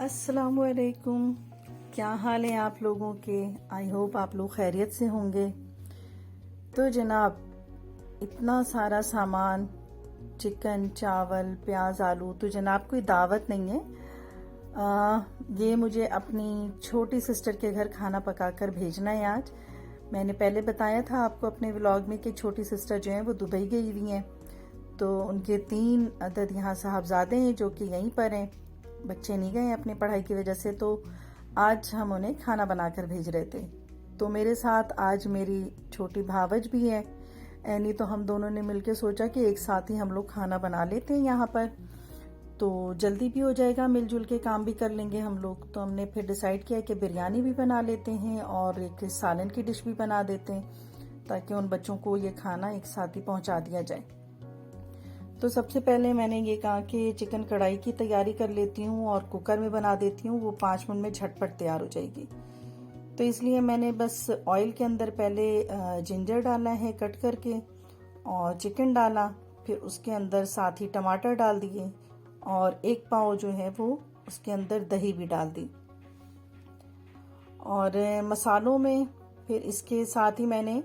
अस्सलामुअलैकुम। क्या हाल है आप लोगों के? आई होप आप लोग खैरियत से होंगे। तो जनाब, इतना सारा सामान, चिकन, चावल, प्याज, आलू, तो जनाब कोई दावत नहीं है। ये मुझे अपनी छोटी सिस्टर के घर खाना पकाकर भेजना है आज। मैंने पहले बताया था आपको अपने व्लॉग में कि छोटी सिस्टर जो है वो दुबई गई हुई हैं, तो उनके 3 अदद यहाँ साहबजादे हैं जो कि यहीं पर हैं। बच्चे नहीं गए अपनी पढ़ाई की वजह से, तो आज हम उन्हें खाना बनाकर भेज रहे थे। तो मेरे साथ आज मेरी छोटी भावज भी है। नहीं तो हम दोनों ने मिलकर सोचा कि एक साथ ही हम लोग खाना बना लेते हैं यहाँ पर, तो जल्दी भी हो जाएगा, मिलजुल के काम भी कर लेंगे हम लोग। तो हमने फिर डिसाइड किया कि बिरयानी भी बना लेते हैं और एक सालन की डिश भी बना देते हैं, ताकि उन बच्चों को ये खाना एक साथ ही पहुँचा दिया जाए। तो सबसे पहले मैंने ये कहा कि चिकन कढ़ाई की तैयारी कर लेती हूँ और कुकर में बना देती हूँ, वो 5 मिनट में झटपट तैयार हो जाएगी। तो इसलिए मैंने बस ऑयल के अंदर पहले जिंजर डाला है कट करके, और चिकन डाला, फिर उसके अंदर साथ ही टमाटर डाल दिए, और 1 पाव जो है वो उसके अंदर दही भी डाल दी। और मसालों में फिर इसके साथ ही मैंने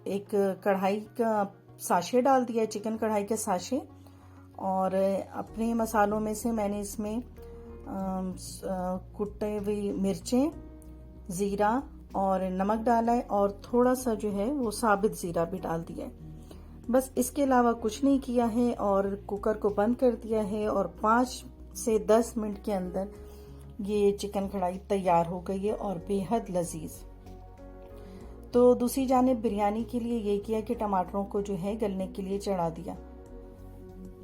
एक कढ़ाई का साशे डाल दिया, चिकन कढ़ाई के साशे। और अपने मसालों में से मैंने इसमें कुटे हुई मिर्चें, ज़ीरा और नमक डाला है, और थोड़ा सा जो है वो साबित ज़ीरा भी डाल दिया है। बस इसके अलावा कुछ नहीं किया है, और कुकर को बंद कर दिया है, और 5 से 10 मिनट के अंदर ये चिकन कढ़ाई तैयार हो गई है और बेहद लजीज। तो दूसरी जानिब बिरयानी के लिए ये किया कि टमाटरों को जो है गलने के लिए चढ़ा दिया।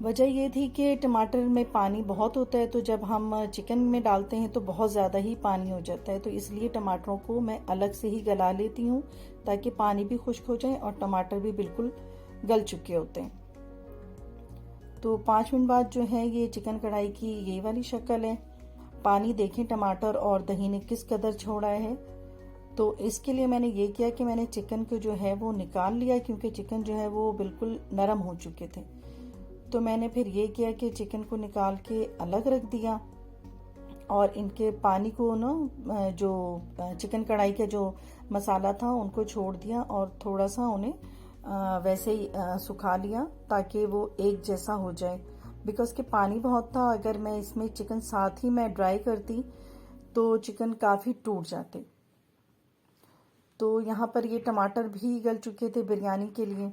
वजह ये थी कि टमाटर में पानी बहुत होता है, तो जब हम चिकन में डालते हैं तो बहुत ज़्यादा ही पानी हो जाता है, तो इसलिए टमाटरों को मैं अलग से ही गला लेती हूँ, ताकि पानी भी खुश्क हो जाए और टमाटर भी बिल्कुल गल चुके होते हैं। तो 5 मिनट बाद जो है ये चिकन कढ़ाई की ये वाली शक्ल है। पानी देखें टमाटर और दही ने किस कदर छोड़ा है। तो इसके लिए मैंने ये किया कि मैंने चिकन को जो है वो निकाल लिया, क्योंकि चिकन जो है वो बिल्कुल नरम हो चुके थे। तो मैंने फिर ये किया कि चिकन को निकाल के अलग रख दिया, और इनके पानी को ना, जो चिकन कढ़ाई का जो मसाला था उनको छोड़ दिया, और थोड़ा सा उन्हें वैसे ही सुखा लिया, ताकि वो एक जैसा हो जाए। बिकॉज कि पानी बहुत था, अगर मैं इसमें चिकन साथ ही मैं ड्राई करती तो चिकन काफ़ी टूट जाते। तो यहाँ पर ये टमाटर भी गल चुके थे बिरयानी के लिए।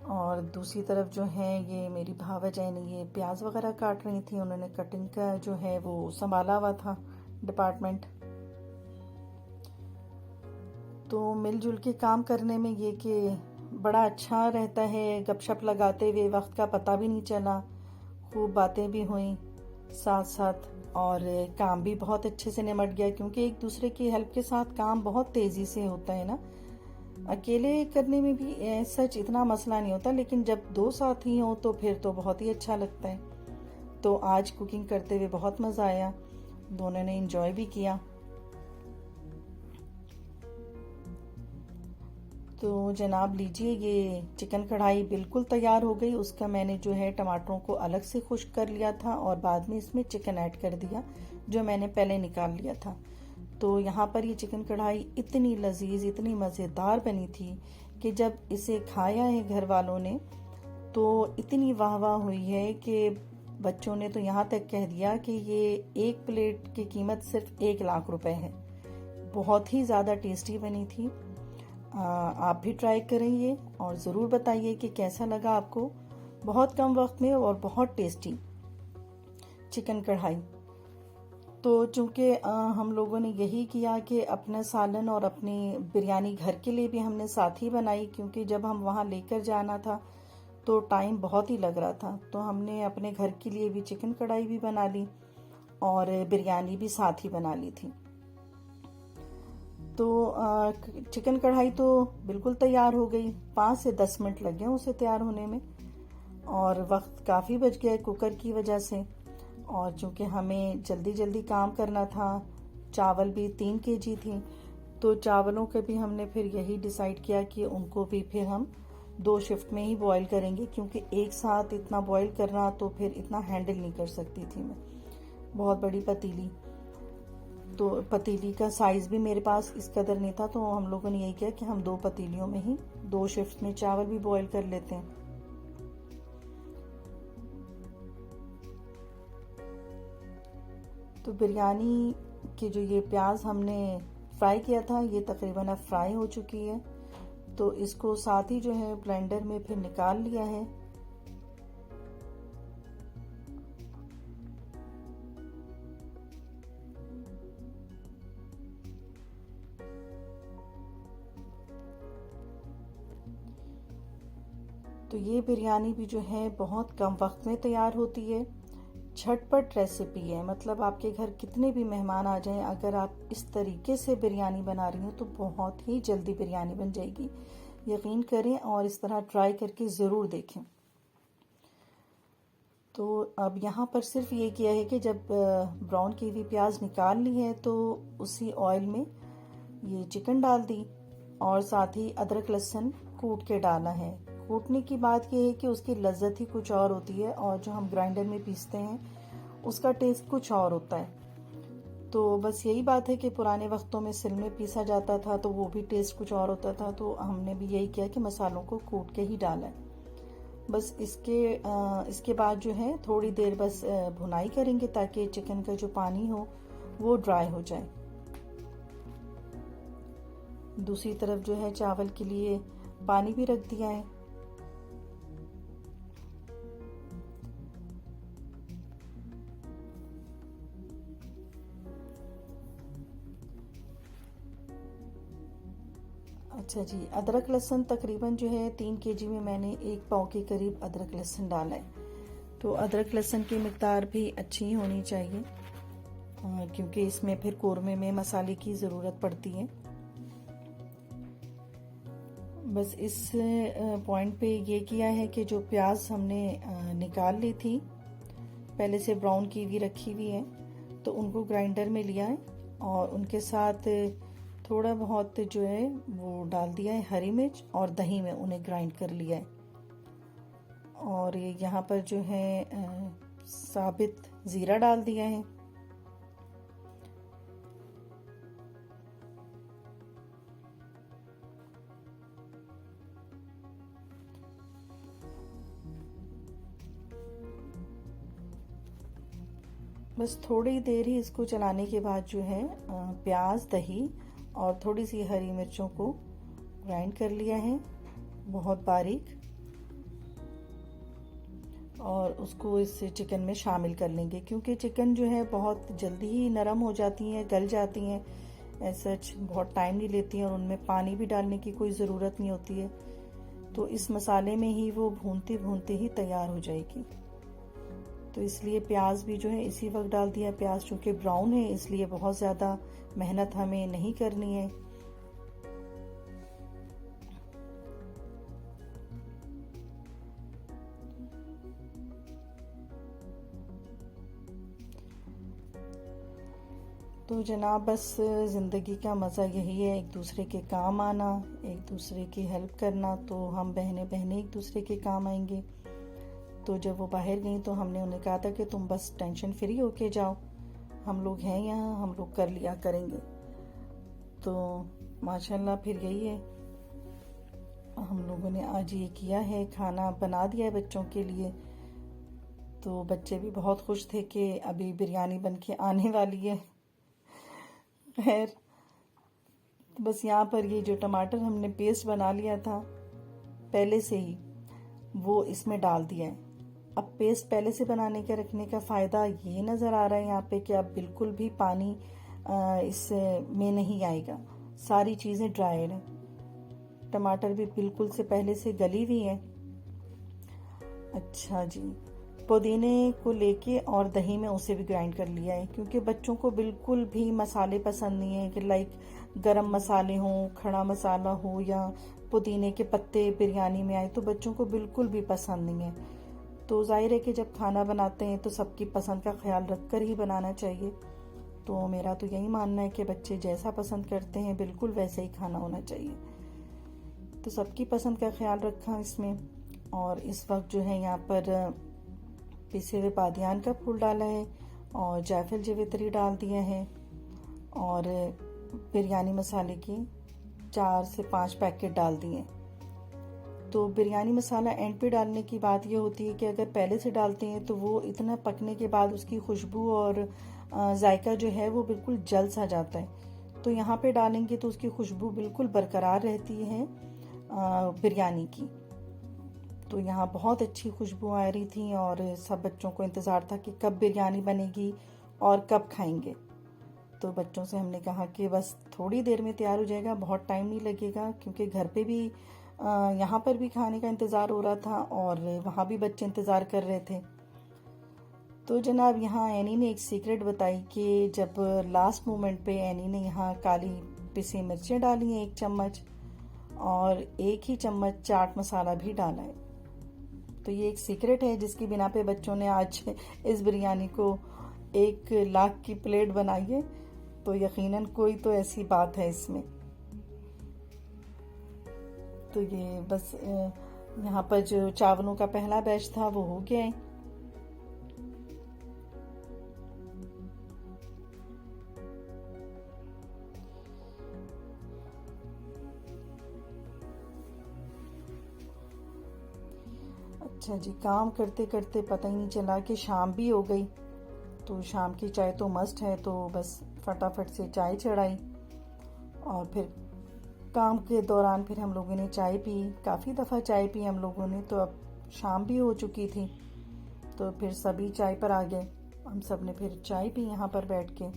और दूसरी तरफ जो है ये मेरी भावजान ये प्याज वगैरह काट रही थी, उन्होंने कटिंग का जो है वो संभाला हुआ था डिपार्टमेंट। तो मिलजुल के काम करने में ये कि बड़ा अच्छा रहता है, गपशप लगाते हुए वक्त का पता भी नहीं चला, खूब बातें भी हुई साथ साथ, और काम भी बहुत अच्छे से निमट गया, क्योंकि एक दूसरे की हेल्प के साथ काम बहुत तेज़ी से होता है ना। अकेले करने में भी सच इतना मसला नहीं होता, लेकिन जब 2 साथी हों तो फिर तो बहुत ही अच्छा लगता है। तो आज कुकिंग करते हुए बहुत मज़ा आया, दोनों ने एंजॉय भी किया। तो जनाब लीजिए, ये चिकन कढ़ाई बिल्कुल तैयार हो गई। उसका मैंने जो है टमाटरों को अलग से खुश्क कर लिया था, और बाद में इसमें चिकन ऐड कर दिया जो मैंने पहले निकाल लिया था। तो यहाँ पर ये चिकन कढ़ाई इतनी लजीज, इतनी मज़ेदार बनी थी कि जब इसे खाया है घर वालों ने तो इतनी वाह वाह हुई है कि बच्चों ने तो यहाँ तक कह दिया कि ये एक प्लेट की कीमत सिर्फ 1 लाख रुपए है। बहुत ही ज़्यादा टेस्टी बनी थी। आप भी ट्राई करेंगे और ज़रूर बताइए कि कैसा लगा आपको। बहुत कम वक्त में और बहुत टेस्टी चिकन कढ़ाई। तो चूँकि हम लोगों ने यही किया कि अपना सालन और अपनी बिरयानी घर के लिए भी हमने साथ ही बनाई, क्योंकि जब हम वहाँ लेकर जाना था तो टाइम बहुत ही लग रहा था। तो हमने अपने घर के लिए भी चिकन कढ़ाई भी बना ली और बिरयानी भी साथ ही बना ली थी। तो चिकन कढ़ाई तो बिल्कुल तैयार हो गई, 5 से 10 मिनट लग गए उसे तैयार होने में, और वक्त काफ़ी बच गया कुकर की वजह से। और चूँकि हमें जल्दी जल्दी काम करना था, चावल भी 3 केजी थी, तो चावलों के भी हमने फिर यही डिसाइड किया कि उनको भी फिर हम 2 शिफ्ट में ही बॉईल करेंगे, क्योंकि एक साथ इतना बॉईल करना तो फिर इतना हैंडल नहीं कर सकती थी मैं, बहुत बड़ी पतीली। तो पतीली का साइज़ भी मेरे पास इस कदर नहीं था, तो हम लोगों ने यही किया कि हम 2 पतीलियों में ही 2 शिफ्ट में चावल भी बॉईल कर लेते हैं। तो बिरयानी की जो ये प्याज हमने फ्राई किया था, ये तकरीबन अब फ्राई हो चुकी है। तो इसको साथ ही जो है ब्लेंडर में फिर निकाल लिया है। तो ये बिरयानी भी जो है बहुत कम वक्त में तैयार होती है, झटपट रेसिपी है। मतलब आपके घर कितने भी मेहमान आ जाएं, अगर आप इस तरीके से बिरयानी बना रही हैं तो बहुत ही जल्दी बिरयानी बन जाएगी। यकीन करें और इस तरह ट्राई करके ज़रूर देखें। तो अब यहाँ पर सिर्फ ये किया है कि जब ब्राउन की हुई प्याज निकाल ली है तो उसी ऑयल में ये चिकन डाल दी और साथ ही अदरक लहसुन कूट के डाला है। कूटने की बात यह है कि उसकी लज्जत ही कुछ और होती है, और जो हम ग्राइंडर में पीसते हैं उसका टेस्ट कुछ और होता है। तो बस यही बात है कि पुराने वक्तों में सिल में पीसा जाता था तो वो भी टेस्ट कुछ और होता था, तो हमने भी यही किया कि मसालों को कूट के ही डाला है। बस इसके बाद जो है थोड़ी देर बस भुनाई करेंगे ताकि चिकन का जो पानी हो वो ड्राई हो जाए। दूसरी तरफ जो है चावल के लिए पानी भी रख दिया है। अच्छा जी, अदरक लहसुन तकरीबन जो है 3 केजी में मैंने 1 पाव के करीब अदरक लहसुन डाला है। तो अदरक लहसुन की मिकदार भी अच्छी ही होनी चाहिए, क्योंकि इसमें फिर कोरमे में मसाले की ज़रूरत पड़ती है। बस इस पॉइंट पे ये किया है कि जो प्याज हमने निकाल ली थी, पहले से ब्राउन की हुई रखी हुई है, तो उनको ग्राइंडर में लिया है और उनके साथ थोड़ा बहुत जो है वो डाल दिया है हरी मिर्च, और दही में उन्हें ग्राइंड कर लिया है। और यहाँ पर जो है साबित ज़ीरा डाल दिया है। बस थोड़ी देर ही इसको चलाने के बाद जो है प्याज, दही और थोड़ी सी हरी मिर्चों को ग्राइंड कर लिया है बहुत बारीक, और उसको इस चिकन में शामिल कर लेंगे, क्योंकि चिकन जो है बहुत जल्दी ही नरम हो जाती हैं, गल जाती हैं, ऐसा बहुत टाइम नहीं लेती हैं और उनमें पानी भी डालने की कोई ज़रूरत नहीं होती है। तो इस मसाले में ही वो भूनते भूनते ही तैयार हो जाएगी। तो इसलिए प्याज भी जो है इसी वक्त डाल दिया। प्याज चूँकि ब्राउन है इसलिए बहुत ज़्यादा मेहनत हमें नहीं करनी है। तो जनाब, बस ज़िंदगी का मज़ा यही है, एक दूसरे के काम आना, एक दूसरे की हेल्प करना। तो हम बहनें बहनें एक दूसरे के काम आएंगे। तो जब वो बाहर गई तो हमने उन्हें कहा था कि तुम बस टेंशन फ्री होके जाओ, हम लोग हैं यहाँ, हम लोग कर लिया करेंगे। तो माशाल्लाह फिर यही है, हम लोगों ने आज ये किया है, खाना बना दिया है बच्चों के लिए। तो बच्चे भी बहुत खुश थे कि अभी बिरयानी बन के आने वाली है। खैर, बस यहाँ पर ये जो टमाटर हमने पेस्ट बना लिया था पहले से ही, वो इसमें डाल दिया है। अब पेस्ट पहले से बनाने के रखने का फ़ायदा ये नज़र आ रहा है यहाँ पे कि अब बिल्कुल भी पानी इसमें नहीं आएगा, सारी चीज़ें ड्राइड हैं। टमाटर भी बिल्कुल से पहले से गली हुई है। अच्छा जी, पुदीने को लेके और दही में उसे भी ग्राइंड कर लिया है, क्योंकि बच्चों को बिल्कुल भी मसाले पसंद नहीं है कि लाइक गरम मसाले हों, खड़ा मसाला हो या पुदीने के पत्ते बिरयानी में आए, तो बच्चों को बिल्कुल भी पसंद नहीं है। तो जाहिर है कि जब खाना बनाते हैं तो सबकी पसंद का ख्याल रख कर ही बनाना चाहिए। तो मेरा तो यही मानना है कि बच्चे जैसा पसंद करते हैं बिल्कुल वैसे ही खाना होना चाहिए। तो सबकी पसंद का ख्याल रखा इसमें। और इस वक्त जो है यहाँ पर पिसे हुए बादियान का फूल डाला है और जायफल जावित्री डाल दिया है और बिरयानी मसाले के 4 से 5 पैकेट डाल दिए। तो बिरयानी मसाला एंड पे डालने की बात ये होती है कि अगर पहले से डालते हैं तो वो इतना पकने के बाद उसकी खुशबू और जायका जो है वो बिल्कुल जल सा जाता है। तो यहाँ पे डालेंगे तो उसकी खुशबू बिल्कुल बरकरार रहती है बिरयानी की। तो यहाँ बहुत अच्छी खुशबू आ रही थी और सब बच्चों को इंतज़ार था कि कब बिरयानी बनेगी और कब खाएंगे। तो बच्चों से हमने कहा कि बस थोड़ी देर में तैयार हो जाएगा, बहुत टाइम नहीं लगेगा, क्योंकि घर पे भी यहाँ पर भी खाने का इंतज़ार हो रहा था और वहाँ भी बच्चे इंतज़ार कर रहे थे। तो जनाब यहाँ एनी ने एक सीक्रेट बताई कि जब लास्ट मोमेंट पे एनी ने यहाँ काली पिसी मिर्चें डाली हैं 1 चम्मच और 1 ही चम्मच चाट मसाला भी डाला है। तो ये एक सीक्रेट है जिसकी बिना पे बच्चों ने आज इस बिरयानी को 1 लाख की प्लेट बनाई है। तो यकीनन कोई तो ऐसी बात है इसमें। तो ये बस यहाँ पर जो चावलों का पहला बैच था वो हो गया है। अच्छा जी, काम करते करते पता ही नहीं चला कि शाम भी हो गई। तो शाम की चाय तो मस्ट है, तो बस फटाफट से चाय चढ़ाई और फिर काम के दौरान फिर हम लोगों ने चाय पी। काफ़ी दफ़ा चाय पी हम लोगों ने। तो अब शाम भी हो चुकी थी तो फिर सभी चाय पर आ गए। हम सब ने फिर चाय पी यहाँ पर बैठ के।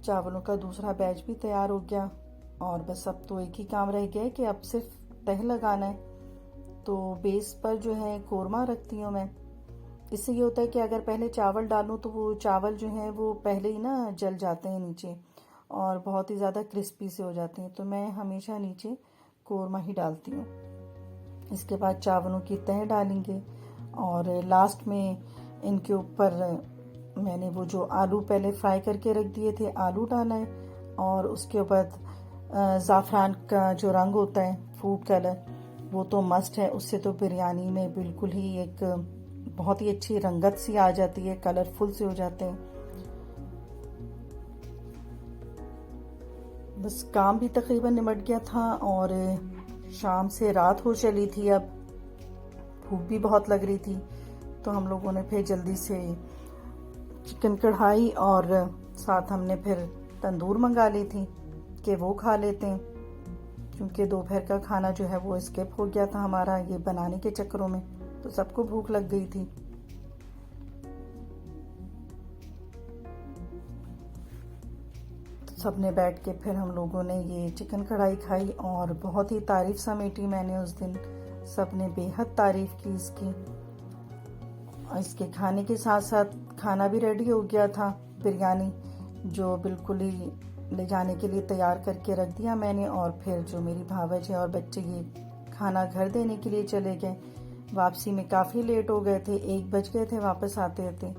चावलों का दूसरा बैच भी तैयार हो गया और बस अब तो एक ही काम रह गया है कि अब सिर्फ तह लगाना है। तो बेस पर जो है कोरमा रखती हूँ मैं। इससे ये होता है कि अगर पहले चावल डालूं तो वो चावल जो है वो पहले ही ना जल जाते हैं नीचे और बहुत ही ज़्यादा क्रिस्पी से हो जाते हैं। तो मैं हमेशा नीचे कोरमा ही डालती हूँ। इसके बाद चावलों की तह डालेंगे और लास्ट में इनके ऊपर मैंने वो जो आलू पहले फ्राई करके रख दिए थे आलू डाला है और उसके बाद ज़ाफ़रान का जो रंग होता है फूड कलर वो तो मस्ट है। उससे तो बिरयानी में बिल्कुल ही एक बहुत ही अच्छी रंगत सी आ जाती है, कलरफुल से हो जाते हैं। बस काम भी तकरीबन निमट गया था और शाम से रात हो चली थी। अब भूख भी बहुत लग रही थी तो हम लोगों ने फिर जल्दी से चिकन कढ़ाई और साथ हमने फिर तंदूर मंगा ली थी कि वो खा लेते हैं, क्योंकि दोपहर का खाना जो है वो स्किप हो गया था हमारा ये बनाने के चक्करों में। तो सबको भूख लग गई थी। तो सबने बैठ के फिर हम लोगों ने ये चिकन कढ़ाई खाई और बहुत ही तारीफ समेटी मैंने उस दिन। सबने बेहद तारीफ की इसकी। और इसके खाने के साथ साथ खाना भी रेडी हो गया था, बिरयानी जो बिल्कुल ही ले जाने के लिए तैयार करके रख दिया मैंने। और फिर जो मेरी भावज है और बच्चे ये खाना घर देने के लिए चले गए। वापसी में काफ़ी लेट हो गए थे, 1 बज गए थे वापस आते आते।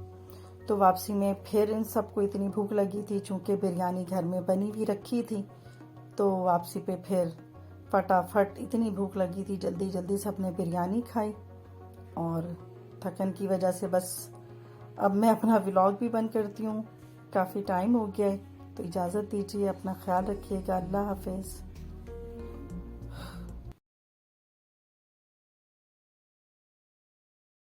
तो वापसी में फिर इन सबको इतनी भूख लगी थी, चूँकि बिरयानी घर में बनी हुई रखी थी। तो वापसी पे फिर फटाफट इतनी भूख लगी थी, जल्दी जल्दी सबने बिरयानी खाई। और थकन की वजह से बस अब मैं अपना व्लॉग भी बंद करती हूँ, काफ़ी टाइम हो गया है। तो इजाज़त दीजिए, अपना ख्याल रखिएगा। अल्लाह हाफिज़।